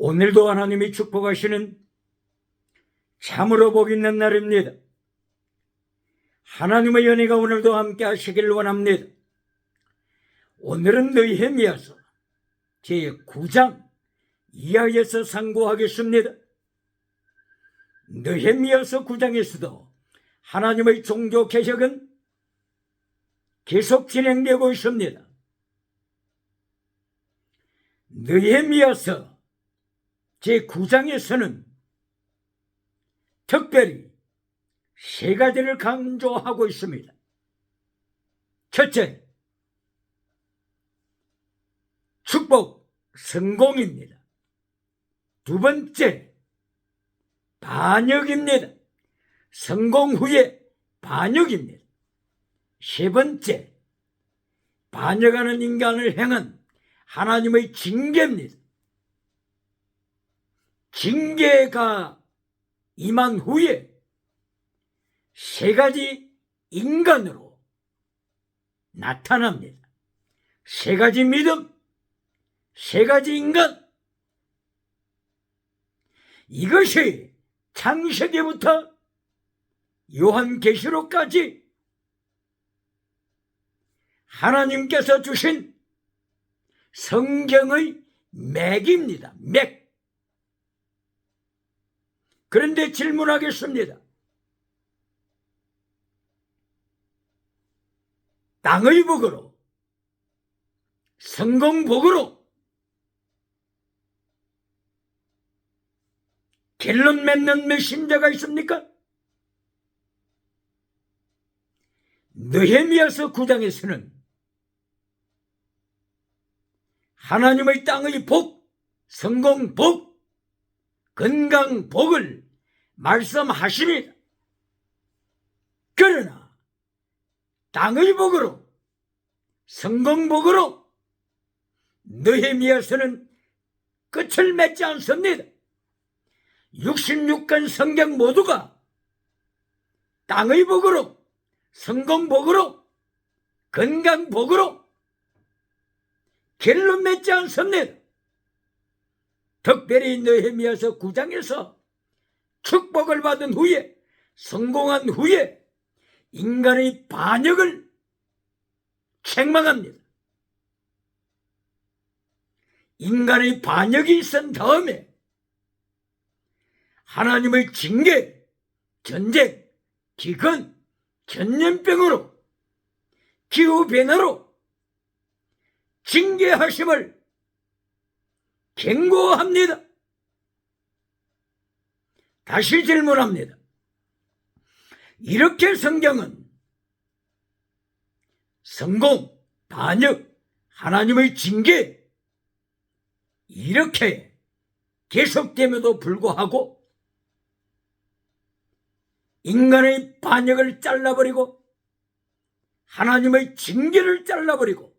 오늘도 하나님이 축복하시는 참으로 복 있는 날입니다. 하나님의 은혜가 오늘도 함께 하시길 원합니다. 오늘은 느헤미야서 제9장 이하에서 상고하겠습니다. 느헤미야서 9장에서도 하나님의 종교 개혁은 계속 진행되고 있습니다. 느헤미야서 제9장에서는 특별히 세 가지를 강조하고 있습니다. 첫째, 축복, 성공입니다. 두 번째, 반역입니다. 성공 후에 반역입니다. 세 번째, 반역하는 인간을 향한 하나님의 징계입니다. 징계가 임한 후에 세 가지 인간으로 나타납니다. 세 가지 믿음, 세 가지 인간. 이것이 창세기부터 요한계시록까지 하나님께서 주신 성경의 맥입니다. 맥. 그런데 질문하겠습니다. 땅의 복으로, 성공 복으로 결론 맺는 메신저가 있습니까? 느헤미야서 9장에서는 하나님의 땅의 복, 성공 복, 건강 복을 말씀하십니다. 그러나 땅의 복으로, 성공 복으로 느헤미야서는 끝을 맺지 않습니다. 66권 성경 모두가 땅의 복으로, 성공 복으로, 건강 복으로 결론 맺지 않습니다. 특별히 느헤미야서 9장에서 축복을 받은 후에, 성공한 후에 인간의 반역을 책망합니다. 인간의 반역이 있은 다음에 하나님의 징계, 전쟁, 기근, 전염병으로, 기후변화로 징계하심을 경고합니다. 다시 질문합니다. 이렇게 성경은 성공, 반역, 하나님의 징계 이렇게 계속됨에도 불구하고 인간의 반역을 잘라버리고 하나님의 징계를 잘라버리고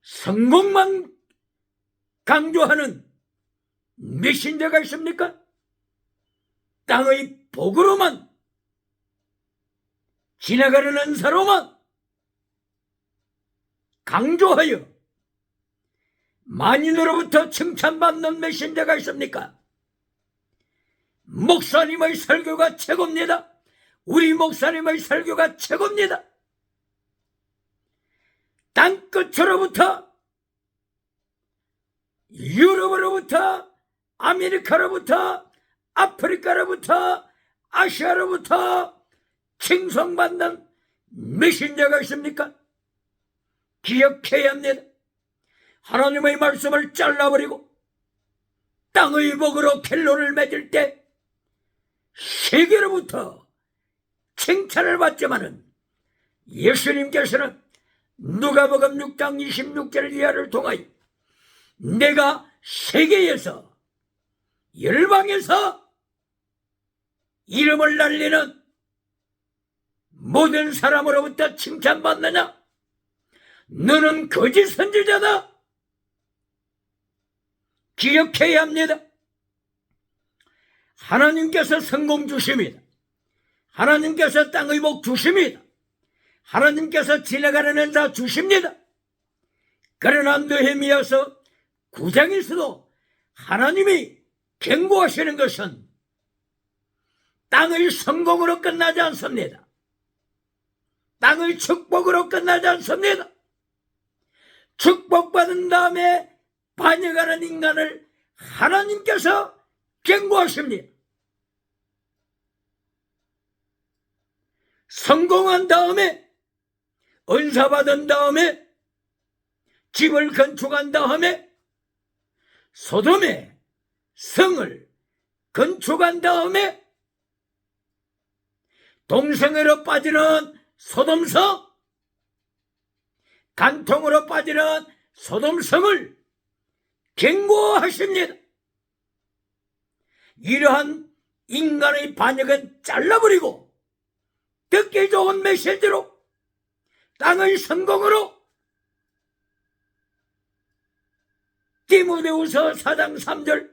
성공만 강조하는 메신저가 있습니까? 땅의 복으로만, 지나가는 은사로만 강조하여 만인으로부터 칭찬받는 메신저가 있습니까? 목사님의 설교가 최고입니다. 우리 목사님의 설교가 최고입니다. 땅끝으로부터, 유럽으로부터, 아메리카로부터, 아프리카로부터, 아시아로부터 칭송받는 메신저가 있습니까? 기억해야 합니다. 하나님의 말씀을 잘라버리고 땅의 복으로 결론을 맺을 때 세계로부터 칭찬을 받지만은 예수님께서는 누가복음 6장 26절 이하를 통하여 내가 세계에서 열방에서 이름을 날리는 모든 사람으로부터 칭찬받느냐? 너는 거짓 선지자다. 기억해야 합니다. 하나님께서 성공 주십니다. 하나님께서 땅의 복 주십니다. 하나님께서 지나가는 은사 주십니다. 그러나 느헤미야서 9장에서도 하나님이 경고하시는 것은 땅의 성공으로 끝나지 않습니다. 땅의 축복으로 끝나지 않습니다. 축복받은 다음에 반역하는 인간을 하나님께서 경고하십니다. 성공한 다음에, 은사받은 다음에, 집을 건축한 다음에, 소돔의 성을 건축한 다음에 동성애로 빠지는 소돔성, 간통으로 빠지는 소돔성을 경고하십니다. 이러한 인간의 반역은 잘라버리고 듣기 좋은 메시지로, 땅의 성공으로, 디모데후서 4장 3절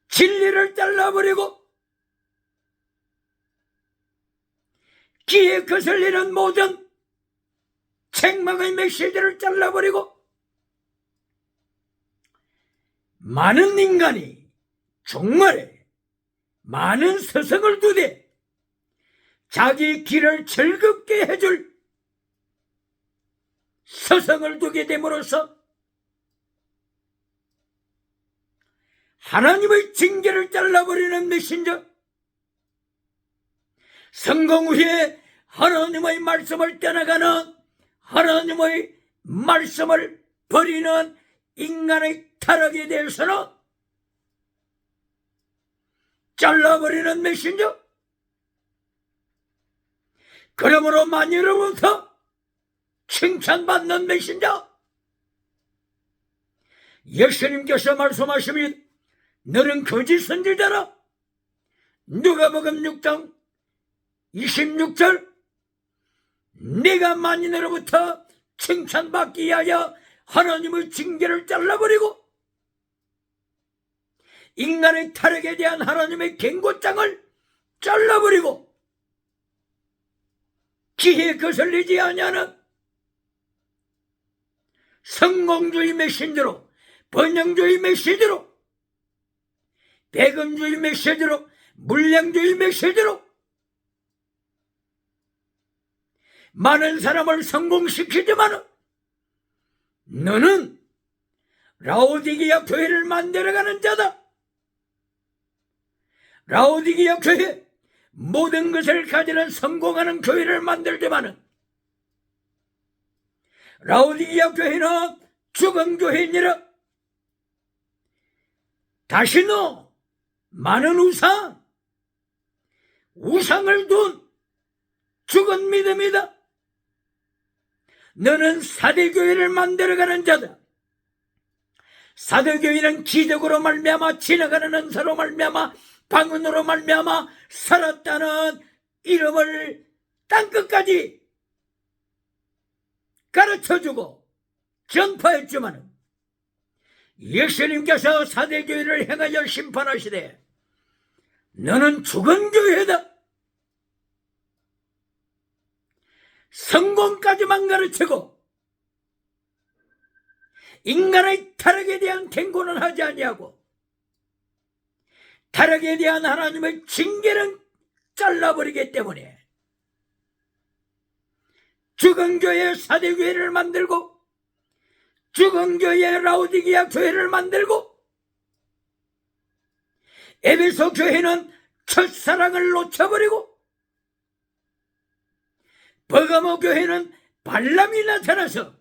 진리를 잘라버리고 귀에 거슬리는 모든 책망의 메시지를 잘라버리고 많은 인간이 정말에 많은 스승을 두되 자기 길을 즐겁게 해줄 스승을 두게 됨으로써 하나님의 징계를 잘라버리는 메신저, 성공 후에 하나님의 말씀을 떠나가는, 하나님의 말씀을 버리는 인간의 타락에 대해서는 잘라버리는 메신저, 그러므로 만유로부터 칭찬받는 메신저. 예수님께서 말씀하십니다. 너는 거짓 선지자라. 누가복음 6장 26절 네가 만인으로부터 칭찬받기 위하여 하나님의 징계를 잘라버리고 인간의 타락에 대한 하나님의 경고장을 잘라버리고 기회에 거슬리지 아니하는 성공주의 메신저로, 번영주의 메시지로, 배금주의 메시지로, 물량주의 메시지로 많은 사람을 성공시키지만 너는 라오디게아 교회를 만들어가는 자다. 라오디게아 교회, 모든 것을 가지는 성공하는 교회를 만들지만 라오디게아 교회는 죽은 교회니라. 다시 너 많은 우상을 둔 죽은 믿음이다. 너는 사대교회를 만들어가는 자다. 사대교회는 기적으로 말미암아, 지나가는 은사로 말미암아, 방언으로 말미암아 살았다는 이름을 땅끝까지 가르쳐주고 전파했지만 예수님께서 사대교회를 행하여 심판하시되 너는 죽은 교회다. 성공까지만 가르치고 인간의 타락에 대한 경고는 하지 아니하고 타락에 대한 하나님의 징계는 잘라버리기 때문에 죽은 교회 사대교회를 만들고 죽은 교회 라오디게아 교회를 만들고 에베소 교회는 첫사랑을 놓쳐버리고 버가모 교회는 발람이 나타나서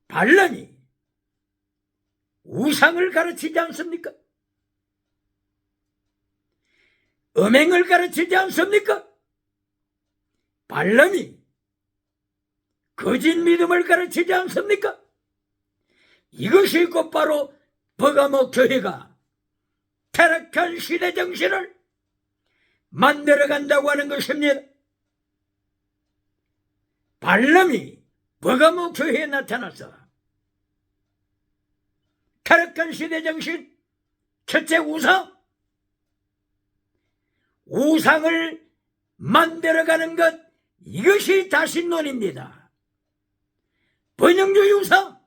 발람이 우상을 가르치지 않습니까? 음행을 가르치지 않습니까? 발람이 거짓 믿음을 가르치지 않습니까? 이것이 곧바로 버가모 교회가 타락한 시대 정신을 만들어간다고 하는 것입니다. 발람이 버가모 교회에 나타나서 타락한 시대 정신, 첫째 우상을 만들어가는 것, 이것이 자신론입니다. 번영주의 우사,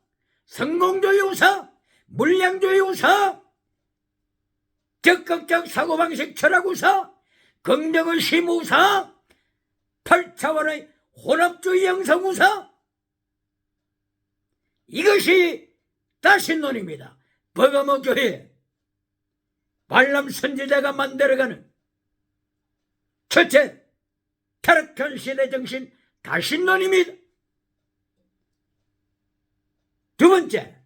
성공주의 우사, 물량주의 우사, 적극적 사고방식 철학 우사, 긍정의심 우사, 8차원의 혼합주의 영성 우사, 이것이 다신론입니다. 버가모 교회 발람 선지자가 만들어가는 첫째 타락한 시대 정신 다신론입니다. 두 번째,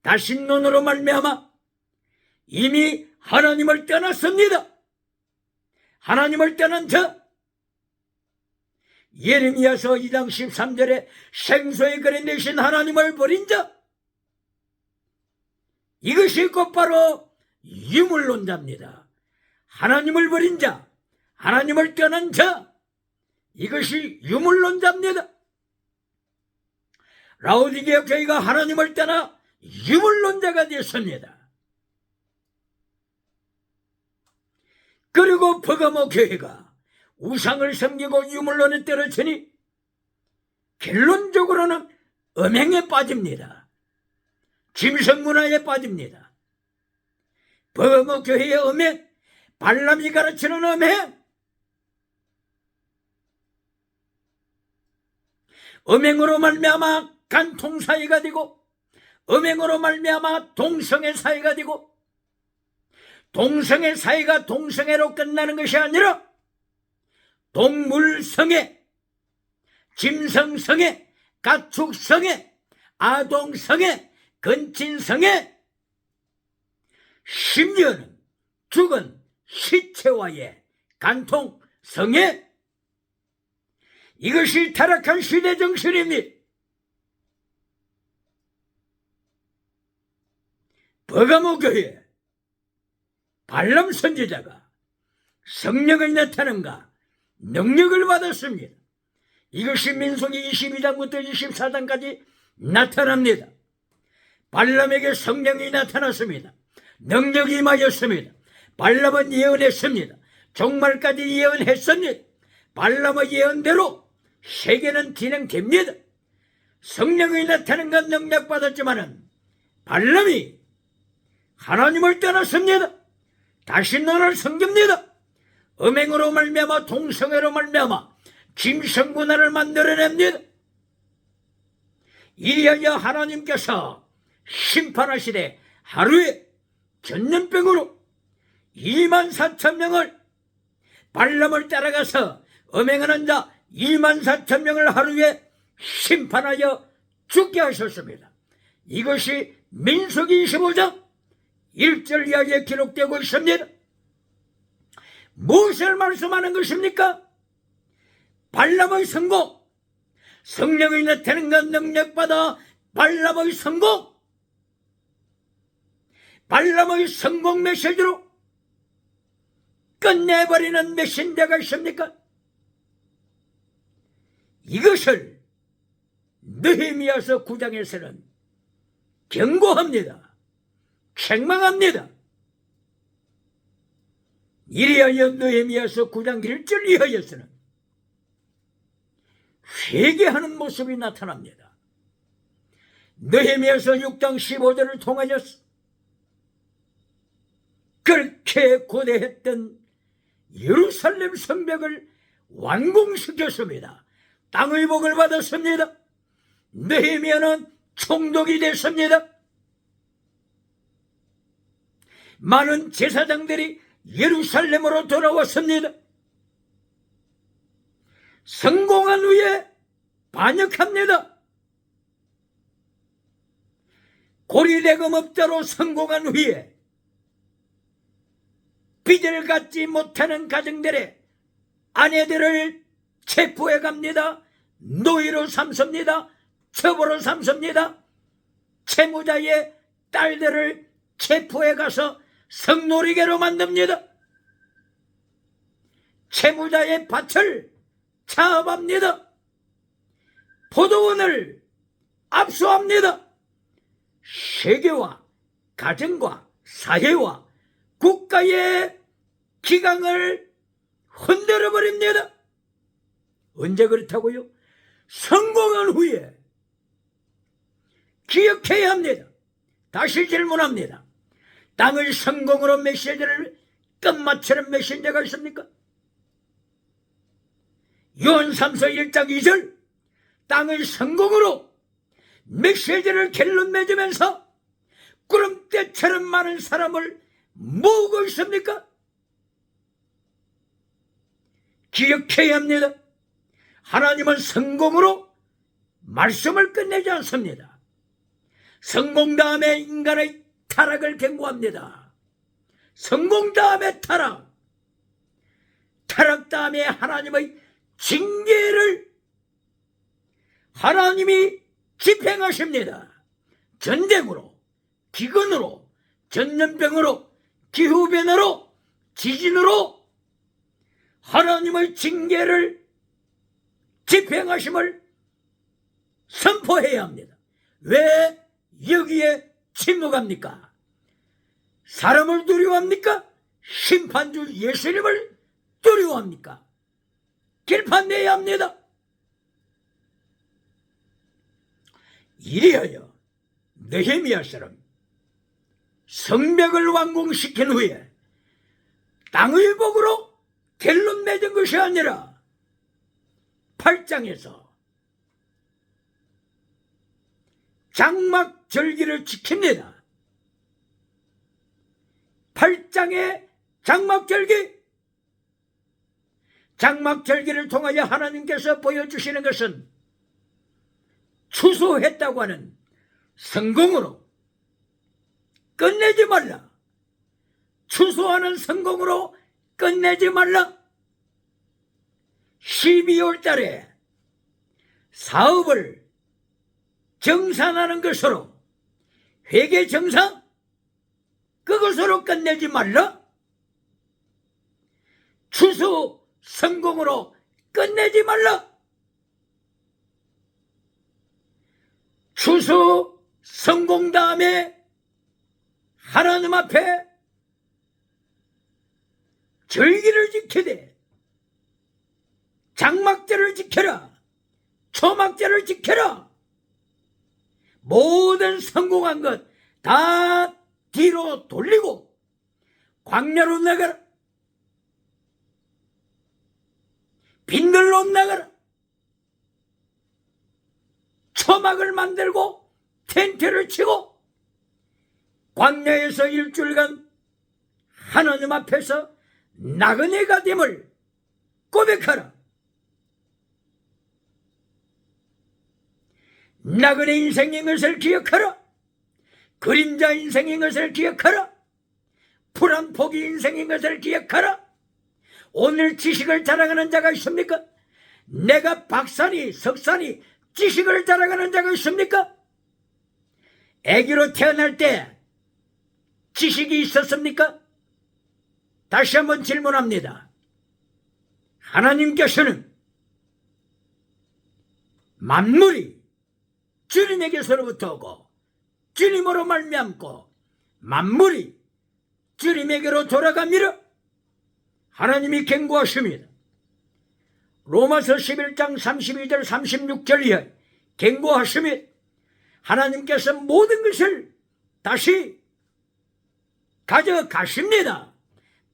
다신론으로 말미암아 이미 하나님을 떠났습니다. 하나님을 떠난 저 예레미야서 2장 13절에 생수의 거리 내신 하나님을 버린 자, 이것이 곧바로 유물론자입니다. 하나님을 버린 자, 하나님을 떠난 자, 이것이 유물론자입니다. 라오디게아 교회가 하나님을 떠나 유물론자가 되었습니다. 그리고 버가모 교회가 우상을 섬기고 유물론에 떨어지니 결론적으로는 음행에 빠집니다. 짐승문화에 빠집니다. 버가모 교회의 음행, 발람이 가르치는 음행, 음행으로 말미암아 간통 사이가 되고, 음행으로 말미암아 동성애 사이가 되고, 동성애 사이가 동성애로 끝나는 것이 아니라 동물성애, 짐승성애, 가축성애, 아동성애, 근친성애, 심지어는 죽은 시체와의 간통성애, 이것이 타락한 시대 정신입니다. 버가모 교회 발람 선지자가 성령을 나타낸가 능력을 받았습니다. 이것이 민수기 22장부터 24장까지 나타납니다. 발람에게 성령이 나타났습니다. 능력이 임하였습니다. 발람은 예언했습니다. 종말까지 예언했습니다. 발람의 예언대로 세계는 진행됩니다. 성령이 나타난 건 능력받았지만은 발람이 하나님을 떠났습니다. 다신론을 섬깁니다. 음행으로 말미암아 동성애로 말미암아 짐승문화를 만들어냅니다. 이리하여 하나님께서 심판하시되 하루에 전염병으로 24,000명을 발람을 따라가서 음행하는 자 24,000명을 하루에 심판하여 죽게 하셨습니다. 이것이 민수기 25장 1절 이하에 기록되고 있습니다. 무엇을 말씀하는 것입니까? 발람의 성공, 성령이 나타낸 것 능력받아 발람의 성공, 발람의 성공 메시지로 끝내버리는 메신저가 있습니까? 이것을 느헤미야서 9장에서는 경고합니다. 책망합니다. 이리하여 느헤미야서 9장 1절 이하에서는 회개하는 모습이 나타납니다. 느헤미야서 6장 15절을 통하여서 그렇게 고대했던 예루살렘 성벽을 완공시켰습니다. 땅의 복을 받았습니다. 느헤미야는 총독이 됐습니다. 많은 제사장들이 예루살렘으로 돌아왔습니다. 성공한 후에 반역합니다. 고리대금업자로 성공한 후에 빚을 갚지 못하는 가정들의 아내들을 체포해 갑니다. 노예로 삼습니다. 처벌로 삼습니다. 채무자의 딸들을 체포해 가서 성놀이개로 만듭니다. 채무자의 밭을 차압합니다. 포도원을 압수합니다. 세계와 가정과 사회와 국가의 기강을 흔들어버립니다. 언제 그렇다고요? 성공한 후에 기억해야 합니다. 다시 질문합니다. 땅을 성공으로 메시지를 끝마치는 메신저가 있습니까? 요한 3서 1장 2절 땅을 성공으로 메시지를 결론 맺으면서 구름대처럼 많은 사람을 모으고 있습니까? 기억해야 합니다. 하나님은 성공으로 말씀을 끝내지 않습니다. 성공 다음에 인간의 타락을 경고합니다. 성공 다음에 타락, 타락 다음에 하나님의 징계를 하나님이 집행하십니다. 전쟁으로, 기근으로, 전염병으로, 기후변화로, 지진으로 하나님의 징계를 집행하심을 선포해야 합니다. 왜 여기에 침묵합니까? 사람을 두려워합니까? 심판주 예수님을 두려워합니까? 결판내야 합니다. 이리하여 느헤미야처럼 성벽을 완공시킨 후에 땅의 복으로 결론 맺은 것이 아니라 8장에서 장막절기를 지킵니다. 8장의 장막절기를 통하여 하나님께서 보여주시는 것은 추수했다고 하는 성공으로 끝내지 말라. 추수하는 성공으로 끝내지 말라. 12월 달에 사업을 정산하는 것으로 회계 정산 그것으로 끝내지 말라. 추수 성공으로 끝내지 말라. 추수 성공 다음에 하나님 앞에 절기를 지키되 장막절을 지켜라. 초막절을 지켜라. 모든 성공한 것 다 뒤로 돌리고 광야로 나가라. 빈들로 나가라. 초막을 만들고 텐트를 치고 광야에서 일주일간 하나님 앞에서 나그네가 됨을 고백하라. 나그네 인생인 것을 기억하라. 그림자 인생인 것을 기억하라. 불안 포기 인생인 것을 기억하라. 오늘 지식을 자랑하는 자가 있습니까? 내가 박사니 석사니 지식을 자랑하는 자가 있습니까? 아기로 태어날 때 지식이 있었습니까? 다시 한번 질문합니다. 하나님께서는 만물이 주님에게서로부터 오고 주님으로 말미암고 만물이 주님에게로 돌아갑니다. 하나님이 경고하십니다. 로마서 11장 32절 36절 이하에 경고하십니다. 하나님께서 모든 것을 다시 가져가십니다.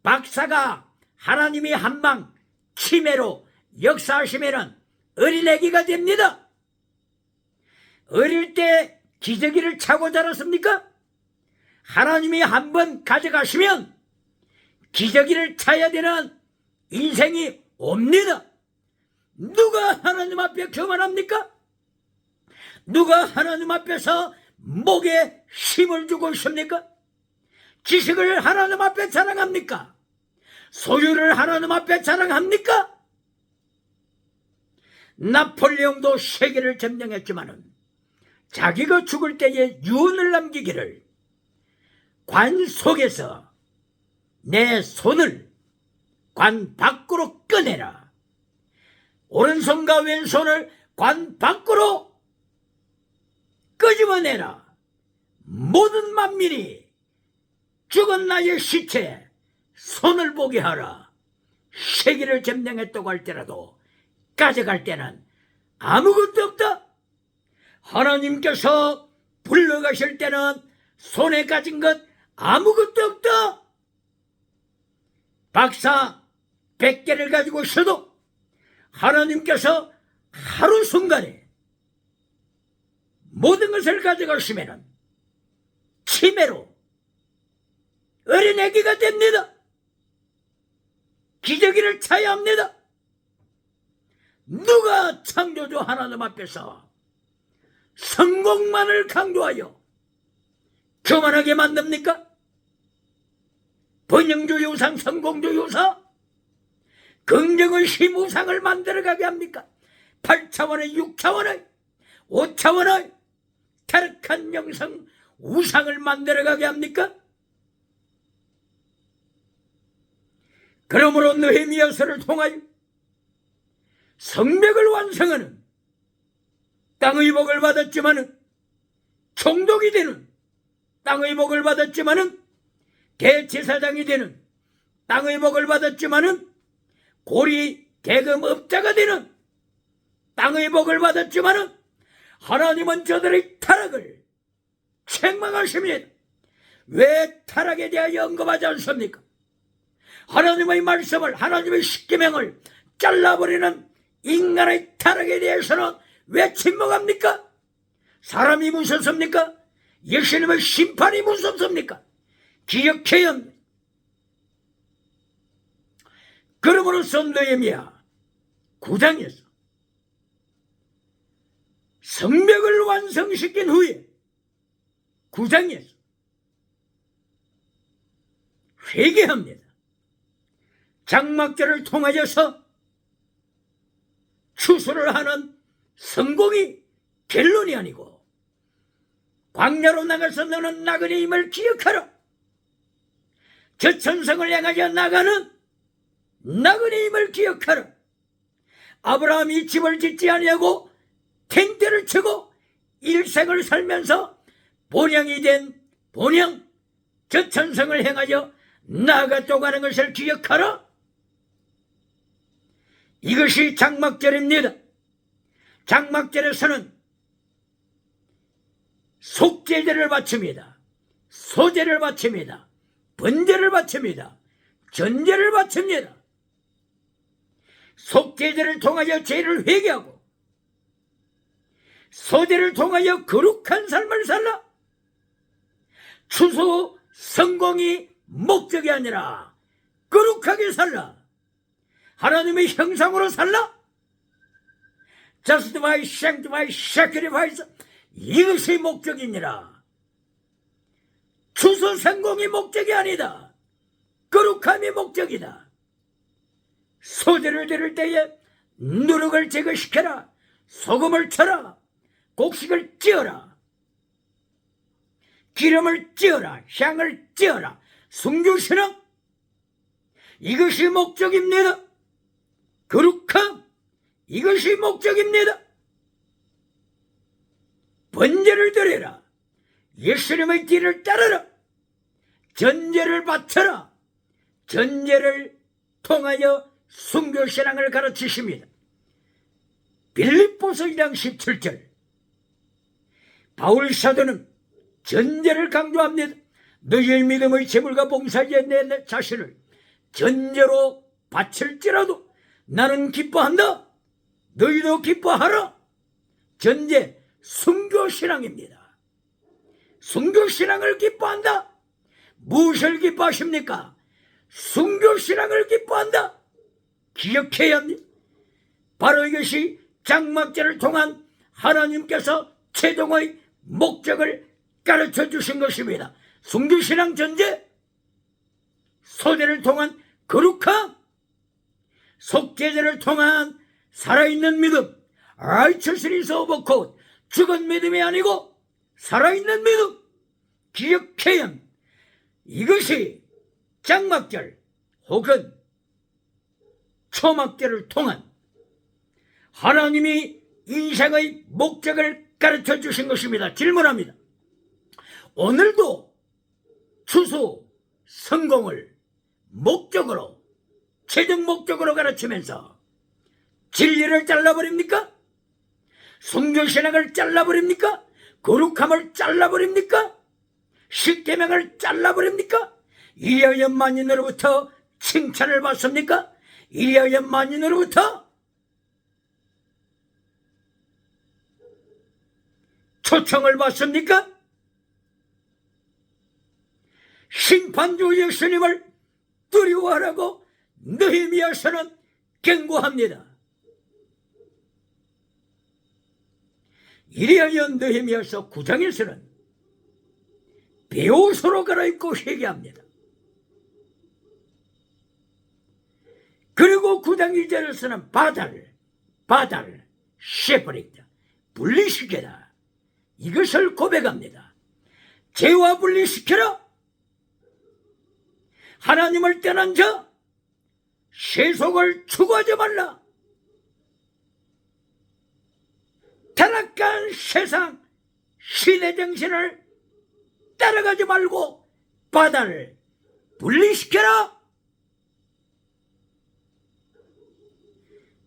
박사가 하나님이 한방 치매로 역사하시면 어린애기가 됩니다. 어릴 때 기저귀를 차고 자랐습니까? 하나님이 한번 가져가시면 기저귀를 차야 되는 인생이 옵니다. 누가 하나님 앞에 교만합니까? 누가 하나님 앞에서 목에 힘을 주고 있습니까? 지식을 하나님 앞에 자랑합니까? 소유를 하나님 앞에 자랑합니까? 나폴레옹도 세계를 점령했지만은 자기가 죽을 때에 유언을 남기기를 관 속에서 내 손을 관 밖으로 꺼내라. 오른손과 왼손을 관 밖으로 끄집어내라. 모든 만민이 죽은 나의 시체 손을 보게 하라. 세계를 점령했다고 할때라도 가져갈 때는 아무것도 없다. 하나님께서 불러가실 때는 손에 가진 것 아무것도 없다. 박사 100개를 가지고 있어도 하나님께서 하루 순간에 모든 것을 가져가시면 치매로 어린애기가 됩니다. 기저귀를 차야 합니다. 누가 창조주 하나님 앞에서 성공만을 강조하여 교만하게 만듭니까? 번영주 유상, 성공주 유사, 긍정의 힘우상을 만들어가게 합니까? 8차원의 6차원의 5차원의 타락한 영성 우상을 만들어가게 합니까? 그러므로 느헤미야서를 통하여 성벽을 완성하는, 땅의 복을 받았지만은 총독이 되는, 땅의 복을 받았지만은 대제사장이 되는, 땅의 복을 받았지만은 고리 대금업자가 되는, 땅의 복을 받았지만은 하나님은 저들의 타락을 책망하십니다. 왜 타락에 대하여 언급하지 않습니까? 하나님의 말씀을, 하나님의 십계명을 잘라버리는 인간의 타락에 대해서는 왜 침묵합니까? 사람이 무섭습니까? 예수님의 심판이 무섭습니까? 기억해야 합니다. 그러므로서 느헤미야 9장에서 성벽을 완성시킨 후에 9장에서 회개합니다. 장막절을 통하여서 추수를 하는 성공이 결론이 아니고 광야로 나가서 너는 나그네 임을 기억하라. 저 천성을 향하여 나가는 나그네 임을 기억하라. 아브라함이 집을 짓지 아니하고 텐트를 치고 일생을 살면서 본향이 된 본향, 저 천성을 향하여 나아가 또 가는 것을 기억하라. 이것이 장막절입니다. 장막절에서는 속죄제를 바칩니다. 소제를 바칩니다. 번제를 바칩니다. 전제를 바칩니다. 속죄제를 통하여 죄를 회개하고 소제를 통하여 거룩한 삶을 살라. 추수 성공이 목적이 아니라 거룩하게 살라. 하나님의 형상으로 살라. justify, sanctify, sacrifice, 이것이 목적이니라. 추수 성공이 목적이 아니다. 거룩함이 목적이다. 소재를 드릴 때에 누룩을 제거시켜라. 소금을 쳐라. 곡식을 찌어라. 기름을 찌어라. 향을 찌어라. 순교신앙, 이것이 목적입니다. 거룩함, 이것이 목적입니다. 번제를 드려라. 예수님의 길을 따르라. 전제를 바쳐라. 전제를 통하여 순교신앙을 가르치십니다. 빌립보서 2장 17절, 바울 사도는 전제를 강조합니다. 너희의 믿음의 제물과 봉사에 내 자신을 전제로 바칠지라도 나는 기뻐한다. 너희도 기뻐하라. 전제, 순교신앙입니다. 순교신앙을 기뻐한다. 무엇을 기뻐하십니까? 순교신앙을 기뻐한다. 기억해야 합니다. 바로 이것이 장막절을 통한 하나님께서 최종의 목적을 가르쳐 주신 것입니다. 순교신앙 전제, 소제를 통한 거룩함, 속죄제를 통한 살아있는 믿음, righteousness of God, 죽은 믿음이 아니고 살아있는 믿음, 기억해야 합니다. 이것이 장막절 혹은 초막절을 통한 하나님이 인생의 목적을 가르쳐 주신 것입니다. 질문합니다. 오늘도 추수 성공을 목적으로, 최종 목적으로 가르치면서 진리를 잘라버립니까? 순교신앙을 잘라버립니까? 거룩함을 잘라버립니까? 십계명을 잘라버립니까? 이리하여 만인으로부터 칭찬을 받습니까? 이리하여 만인으로부터 초청을 받습니까? 심판주 예수님을 두려워하라고 느헤미야서는 경고합니다. 이리하여 느헤미야서 9장에서는 베옷으로 갈아입고 회개합니다. 그리고 9장 1절에서는 바달, 쉐퍼릭다, 분리시켜라. 이것을 고백합니다. 죄와 분리시켜라. 하나님을 떠난 자, 세속을 추구하지 말라. 타락한 세상, 시대 정신을 따라가지 말고 바다를 분리시켜라.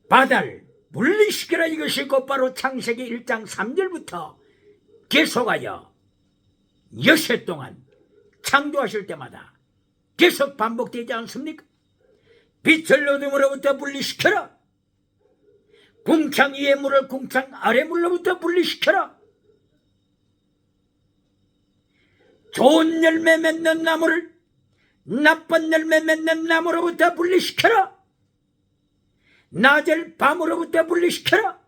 바다를 분리시켜라. 이것이 곧바로 창세기 1장 3절부터 계속하여 여세 동안 창조하실 때마다 계속 반복되지 않습니까? 빛을 어둠으로부터 분리시켜라. 궁창 위의 물을 궁창 아래 물로부터 분리시켜라. 좋은 열매 맺는 나무를 나쁜 열매 맺는 나무로부터 분리시켜라. 낮을 밤으로부터 분리시켜라.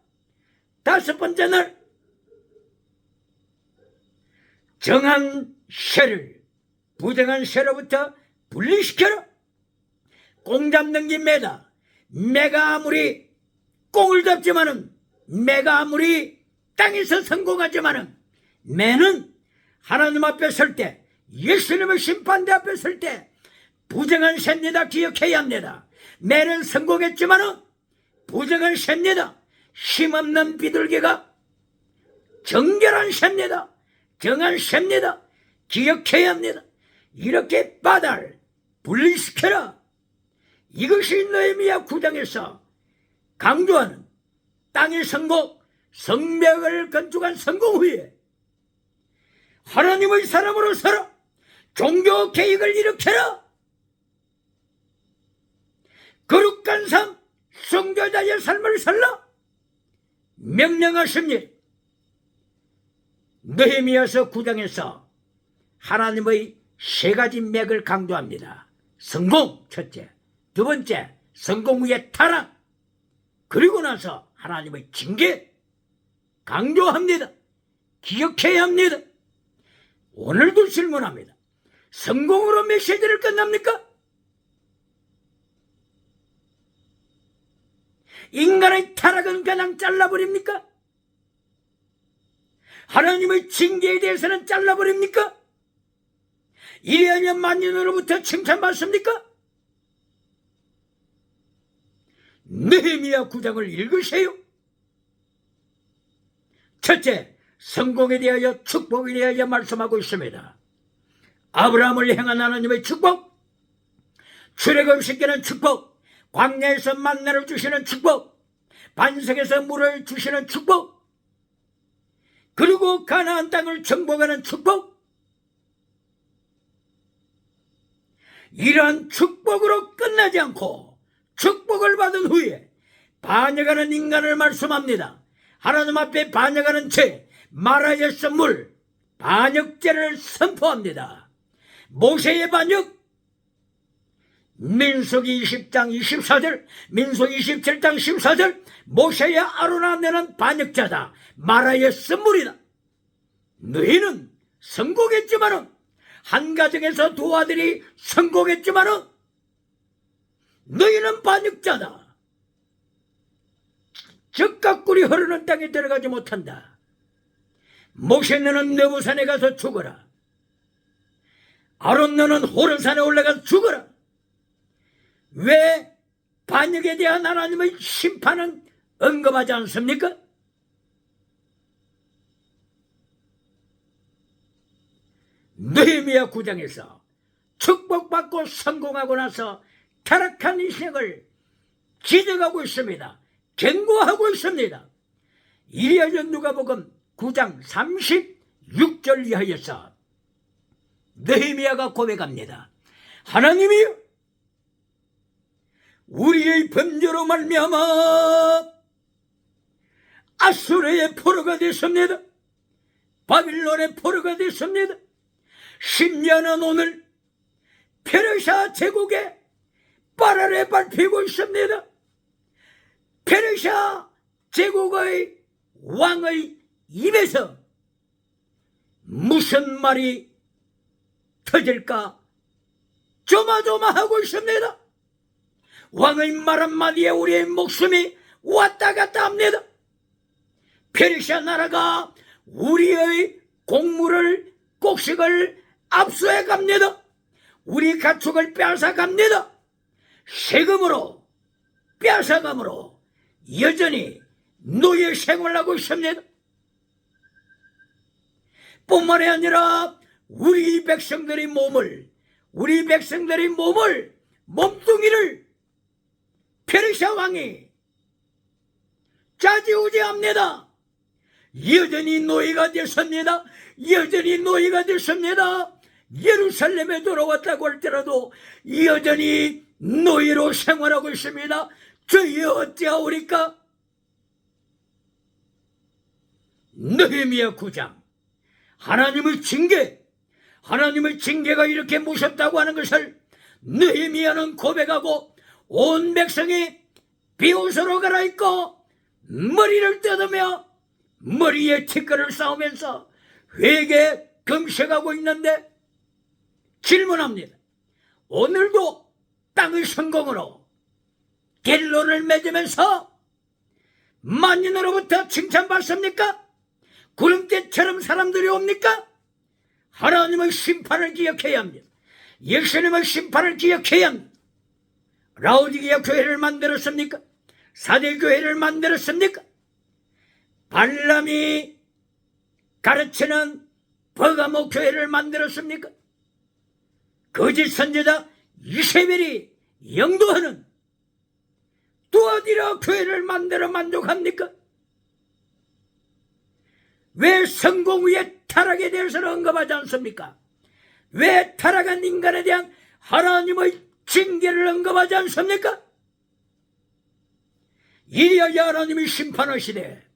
5번째는 정한 새를 부정한 새로부터 분리시켜라. 꽁 잡는 게 매다. 매가 아무리 꽁을 잡지만은, 매가 아무리 땅에서 성공하지만은, 매는 하나님 앞에 설 때, 예수님의 심판대 앞에 설 때 부정한 새입니다. 기억해야 합니다. 매는 성공했지만은 부정한 새입니다. 힘없는 비둘기가 정결한 새입니다. 정한 새입니다. 기억해야 합니다. 이렇게 바다를 분리시켜라. 이것이 느헤미야 9장에서 강조하는 땅의 성공, 성벽을 건축한 성공 후에 하나님의 사람으로 살아 종교 계획을 일으켜라. 거룩한 삶, 성교자의 삶을 살라 명령하십니다. 느헤미야서 9장에서 하나님의 3가지 맥을 강조합니다. 성공, 첫째. 2번째, 성공 후의 타락. 그리고 나서 하나님의 징계 강조합니다. 기억해야 합니다. 오늘도 질문합니다. 성공으로 메시지를 끝납니까? 인간의 타락은 그냥 잘라버립니까? 하나님의 징계에 대해서는 잘라버립니까? 이리하여 만인으로부터 칭찬받습니까? 느헤미야 9장을 읽으세요. 첫째, 성공에 대하여 축복에 대하여 말씀하고 있습니다. 아브라함을 향한 하나님의 축복, 출애굽시키는 축복, 광야에서 만나를 주시는 축복, 반석에서 물을 주시는 축복, 그리고 가나안 땅을 정복하는 축복. 이러한 축복으로 끝나지 않고 축복을 받은 후에 반역하는 인간을 말씀합니다. 하나님 앞에 반역하는 죄, 마라의 선물, 반역죄를 선포합니다. 모세의 반역, 민수기 20장 24절, 민수기 27장 14절, 모세야 아로나 너는 반역자다. 마라의 선물이다. 너희는 성공했지만은, 한 가정에서 2 아들이 성공했지만은 너희는 반역자다. 적과 꿀이 흐르는 땅에 들어가지 못한다. 모세 너는 느부산에 가서 죽어라. 아론 너는 호르산에 올라가서 죽어라. 왜 반역에 대한 하나님의 심판은 언급하지 않습니까? 느헤미야 9장에서 축복받고 성공하고 나서 타락한 인생을 지적하고 있습니다. 경고하고 있습니다. 이리하여 누가복음 9장 6절 이하에서 느헤미야가 고백합니다. 하나님이여, 우리의 범죄로 말미암아 아수르의 포로가 됐습니다. 바빌론의 포로가 됐습니다. 심지어는 오늘 페르시아 제국에 발 밟히고 있습니다. 페르시아 제국의 왕의 입에서 무슨 말이 터질까 조마조마하고 있습니다. 왕의 말 한마디에 우리의 목숨이 왔다 갔다 합니다. 페르시아 나라가 우리의 곡물을, 곡식을 압수해 갑니다. 우리 가축을 빼앗아 갑니다. 세금으로 빼앗아감으로 여전히 노예 생활하고 있습니다. 뿐만이 아니라 우리 백성들의 몸뚱이를 페르시아 왕이 짜지우지합니다. 여전히 노예가 됐습니다. 예루살렘에 돌아왔다고 할지라도 여전히 노예로 생활하고 있습니다. 저희 어찌하오리까? 느헤미야 9장. 하나님의 징계가 이렇게 무섭다고 하는 것을 느헤미야는 고백하고 온 백성이 비옷으로 갈아입고 머리를 뜯으며 머리에 티끌을 쌓으면서 회개 금식하고 있는데 질문합니다. 오늘도 땅의 성공으로 갤론을 맺으면서 만인으로부터 칭찬받습니까? 구름대처럼 사람들이 옵니까? 하나님의 심판을 기억해야 합니다. 예수님의 심판을 기억해야 합니다. 라오디게아 교회를 만들었습니까? 사대교회를 만들었습니까? 발람이 가르치는 버가모 교회를 만들었습니까? 거짓 선지자 이세벨이 영도하는 두아디라 교회를 만들어 만족합니까? 왜 성공 후에 타락에 대해서는 언급하지 않습니까? 왜 타락한 인간에 대한 하나님의 징계를 언급하지 않습니까? 이리하여 하나님이 심판하시되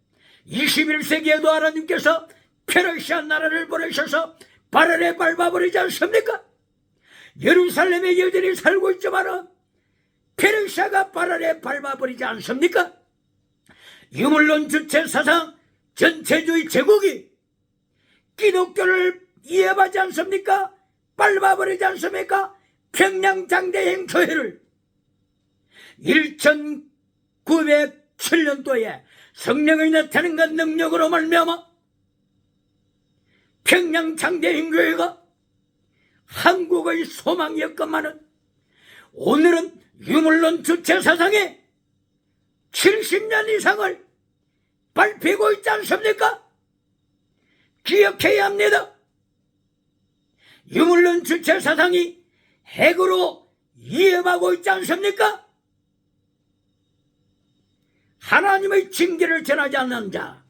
21세기에도 하나님께서 페르시아 나라를 보내셔서 발 아래 밟아버리지 않습니까? 예루살렘에 여전히 살고 있지만 페르시아가 발 아래 밟아버리지 않습니까? 유물론 주체 사상 전체주의 제국이 기독교를 이해하지 않습니까? 밟아버리지 않습니까? 평양장대행 교회를 1907년도에 성령의 나타난과 능력으로 말미암아 평양장대행 교회가 한국의 소망이었건만은 오늘은 유물론 주체 사상에 70년 이상을 밟히고 있지 않습니까? 기억해야 합니다. 유물론 주체 사상이 핵으로 위협하고 있지 않습니까? 하나님의 징계를 전하지 않는 자,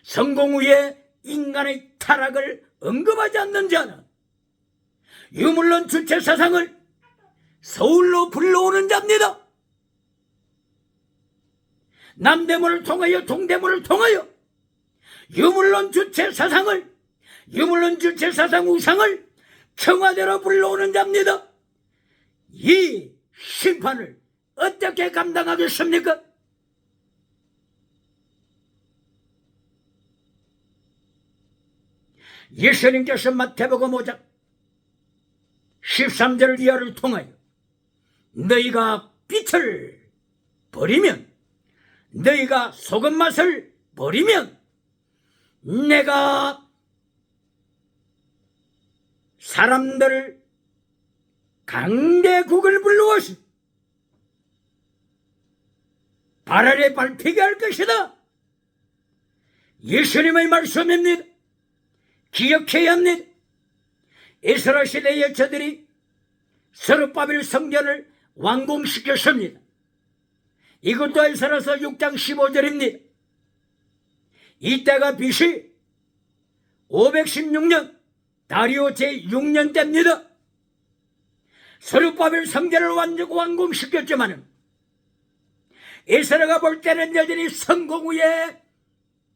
성공 후에 인간의 타락을 언급하지 않는 자는 유물론 주체 사상을 서울로 불러오는 자입니다. 남대문을 통하여 동대문을 통하여 유물론 주체 사상을, 유물론 주체 사상 우상을 청와대로 불러오는 자입니다. 이 심판을 어떻게 감당하겠습니까? 예수님께서 마태복음 5장 13절 이하를 통하여 너희가 빛을 버리면, 너희가 소금 맛을 버리면 내가 사람들을 강대국을 불러와서 발 아래 밟히게 할 것이다. 예수님의 말씀입니다. 기억해야 합니다. 에스라 시대의 저들이 스룹바벨 성전을 완공시켰습니다. 이것도 에스라서 6장 15절입니다. 이때가 BC 516년 다리오 제6년 때입니다. 스룹바벨 성전을 완공시켰지만은 에스라가 볼 때는 여전히 성공 후에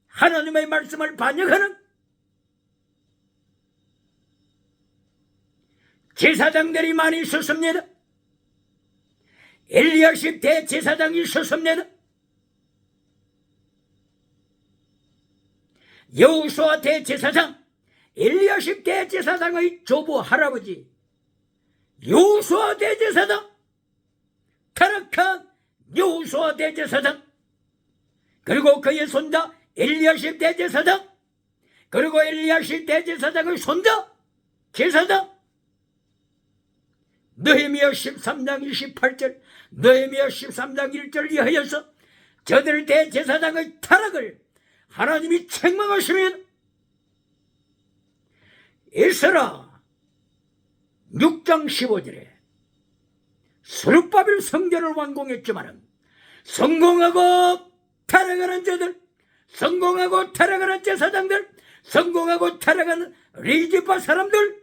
하나님의 말씀을 반역하는 제사장들이 많이 있었습니다. 엘리야십 대제사장이 있었습니다. 여호수아 대제사장, 엘리야십 대제사장의 조부 할아버지 여호수아 대제사장, 타락한 여호수아 대제사장, 그리고 그의 손자 엘리야십 대제사장, 그리고 엘리야십 대제사장의 손자 제사장, 느헤미야 13장 28절, 느헤미야 13장 1절 이하여서 저들 대제사장의 타락을 하나님이 책망하시면 에스라 6장 15절에 스룹바벨 성전을 완공했지만 성공하고 타락하는 자들, 성공하고 타락하는 제사장들, 성공하고 타락하는 리지파 사람들,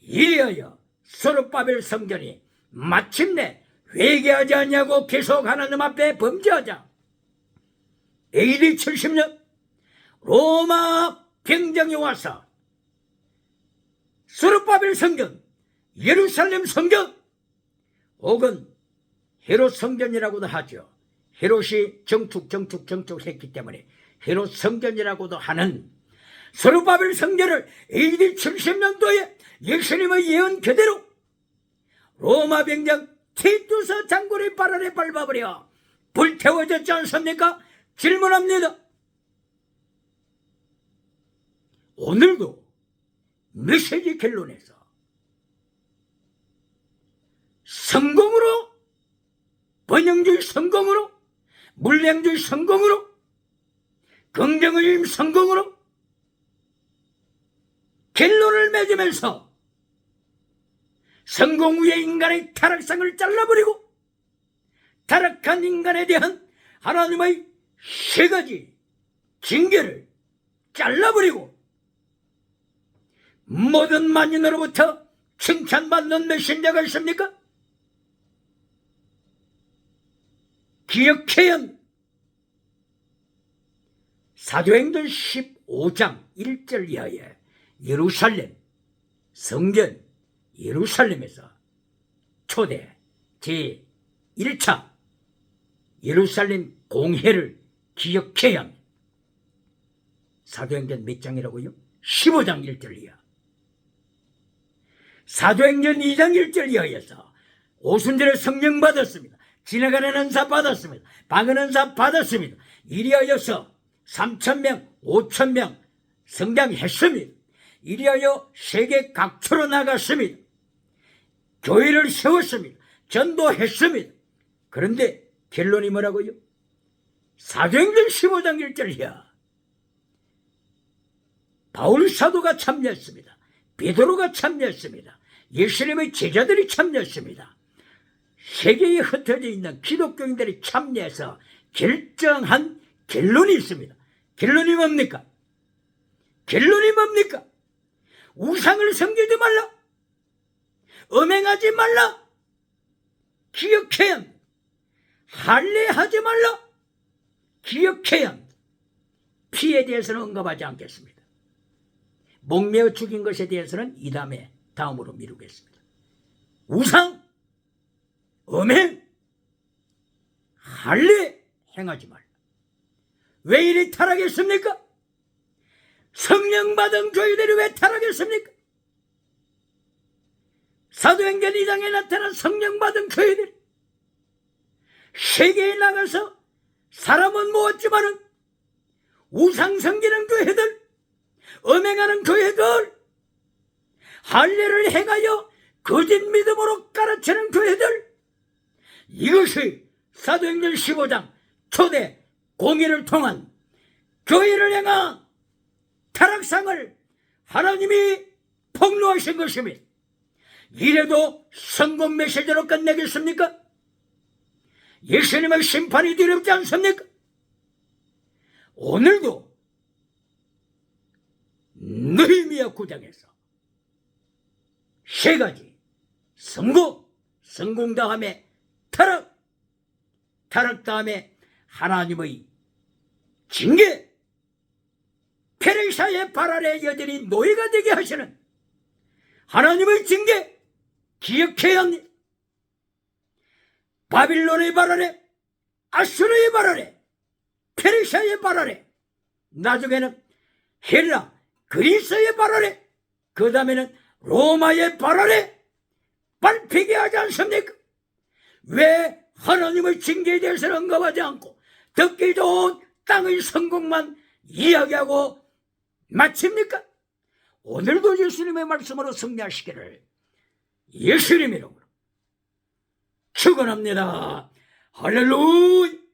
이리하여 스룹바벨 성전이 마침내 회개하지 않냐고 계속 하나님 앞에 범죄하자 AD 70년 로마 병정이 와서 스룹바벨 성전, 예루살렘 성전, 혹은 헤롯 성전이라고도 하죠. 헤롯이 정축했기 때문에 헤롯 성전이라고도 하는 스룹바벨 성전을 AD 70년도에 예수님의 예언 그대로 로마 병장 티투스 장군의 발 아래 밟아버려 불태워졌지 않습니까? 질문합니다. 오늘도 메시지 결론에서 성공으로, 번영주의 성공으로, 물량주의 성공으로, 긍정의 성공으로 결론을 맺으면서 성공 후에 인간의 타락상을 잘라버리고 타락한 인간에 대한 하나님의 세 가지 징계를 잘라버리고 모든 만인으로부터 칭찬받는 메신저가 있습니까? 기억해야 사도행전 15장 1절 이하에 예루살렘 성전 예루살렘에서 초대 제1차 예루살렘 공회를 기억해야 합니다. 사도행전 몇 장이라고요? 15장 1절 이하. 사도행전 2장 1절 이하에서 오순절에 성령 받았습니다. 지나가는 은사 받았습니다. 방언 은사 받았습니다. 이리하여서 3,000명 5,000명 성장했습니다. 이리하여 세계 각처로 나갔습니다. 교회를 세웠습니다. 전도했습니다. 그런데 결론이 뭐라고요? 사도행전 15장 1절 이하. 바울 사도가 참여했습니다. 베드로가 참여했습니다. 예수님의 제자들이 참여했습니다. 세계에 흩어져 있는 기독교인들이 참여해서 결정한 결론이 있습니다. 결론이 뭡니까? 결론이 뭡니까? 우상을 섬기지 말라. 음행하지 말라. 기억해야 합니다. 할례하지 말라. 기억해야 합니다. 피에 대해서는 언급하지 않겠습니다. 목매어 죽인 것에 대해서는 이 다음으로 미루겠습니다. 우상, 음행, 할례 행하지 말라. 왜 이리 타락했습니까? 성령 받은 교회들이 왜 타락했습니까? 사도행전 2장에 나타난 성령 받은 교회들이 세계에 나가서 사람은 모았지만은 우상 섬기는 교회들, 음행하는 교회들, 할례를 행하여 거짓 믿음으로 가르치는 교회들, 이것이 사도행전 15장 초대 공의를 통한 교회를 향한 타락상을 하나님이 폭로하신 것입니다. 이래도 성공 메시지로 끝내겠습니까? 예수님의 심판이 두렵지 않습니까? 오늘도 9장에서 세 가지 성공 다음에 타락 다음에 하나님의 징계, 페르시아의 발 아래 여전히 노예가 되게 하시는 하나님의 징계 기억해야 합니다. 바빌론의 발 아래, 아수르의 발 아래, 페르시아의 발 아래, 나중에는 헬라, 그리스의 발 아래, 그 다음에는 로마의 발 아래 밟히게 하지 않습니까? 왜 하나님의 징계에 대해서는 언급하지 않고 듣기 좋은 땅의 성공만 이야기하고 마칩니까? 오늘도 예수님의 말씀으로 승리하시기를 예수님 이름으로 축원합니다. 할렐루야.